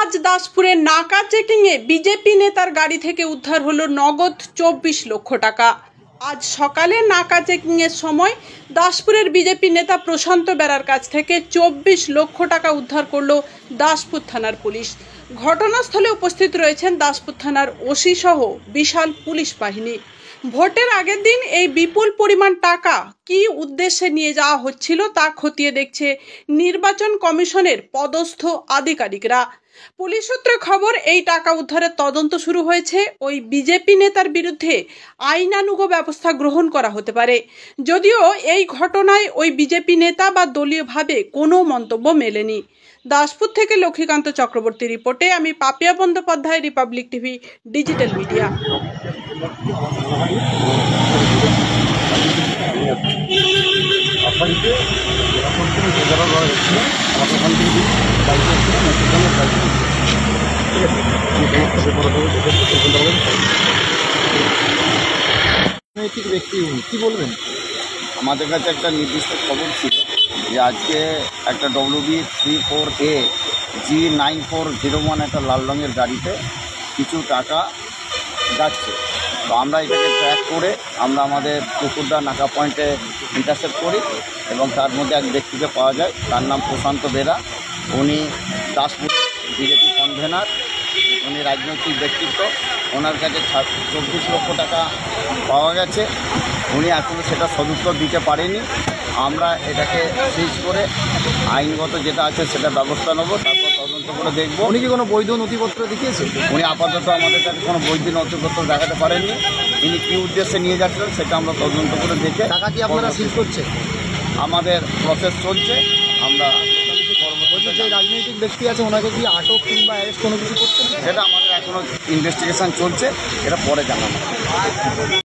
আজ দাসপুরের নাকা চেকিংয়ে বিজেপি নেতার গাড়ি থেকে উদ্ধার হলো নগদ 24 লক্ষ টাকা। আজ সকালে নাকা চেকিংয়ের সময় দাসপুরের বিজেপি নেতা প্রশান্ত বেরার কাছ থেকে 24 লক্ষ টাকা উদ্ধার করল দাসপুর থানার পুলিশ। ঘটনাস্থলে উপস্থিত রয়েছেন দাসপুর থানার ওসি সহ বিশাল পুলিশ বাহিনী। ভোটের আগের দিন এই বিপুল পরিমাণ টাকা কি উদ্দেশ্যে নিয়ে যাওয়া হচ্ছিল তা খতিয়ে দেখছে নির্বাচন কমিশনের পদস্থ আধিকারিকরা। পুলিশ সূত্রে খবর, এই টাকা উদ্ধারের তদন্ত শুরু হয়েছে। ওই বিজেপি নেতার বিরুদ্ধে আইনানুগ ব্যবস্থা গ্রহণ করা হতে পারে। যদিও এই ঘটনায় ওই বিজেপি নেতা বা দলীয়ভাবে কোনো মন্তব্য মেলেনি। দাসপুর থেকে লক্ষ্মীকান্ত চক্রবর্তী রিপোর্টে আমি Papiya Bandyopadhyay, Republic TV digital media. রাজনৈতিক ব্যক্তি কি বলবেন? আমাদের কাছে একটা নির্দিষ্ট খবর ছিল যে আজকে একটা WB34A G9401 একটা লাল রঙের গাড়িতে কিছু টাকা যাচ্ছে। তো আমরা এটাকে ট্র্যাক করে আমরা আমাদের পুকুরদা নাকা পয়েন্টে ইন্টারসেপ্ট করি এবং তার মধ্যে এক ব্যক্তিকে পাওয়া যায়, তার নাম প্রশান্ত বেরা। উনি দাসপুর বিজেপি কনভেনার, উনি রাজনৈতিক ব্যক্তিত্ব। ওনার কাছে 24 লক্ষ টাকা পাওয়া গেছে। উনি এখনও সেটা সদুত্তর দিতে পারেনি। আমরা এটাকে সিজ করে আইনগত যেটা আছে সেটা ব্যবস্থা নেব, তারপর তদন্ত করে দেখব। উনি কি কোনো বৈধ নথিপত্র দেখিয়েছে? উনি আপাতত আমাদের কাছে কোনো বৈধ নথিপত্র দেখাতে পারেননি। তিনি কী উদ্দেশ্যে নিয়ে যাচ্ছেন সেটা আমরা তদন্ত করে দেখে টাকা কি আপনারা সিজ করছে? আমাদের প্রসেস চলছে। আমরা যে রাজনৈতিক ব্যক্তি আছে ওনাকে কি আটক কিংবা অ্যারেস্ট কোনো কিছু করছেন? সেটা আমাদের এখনও ইনভেস্টিগেশন চলছে, এটা পরে জানাবো।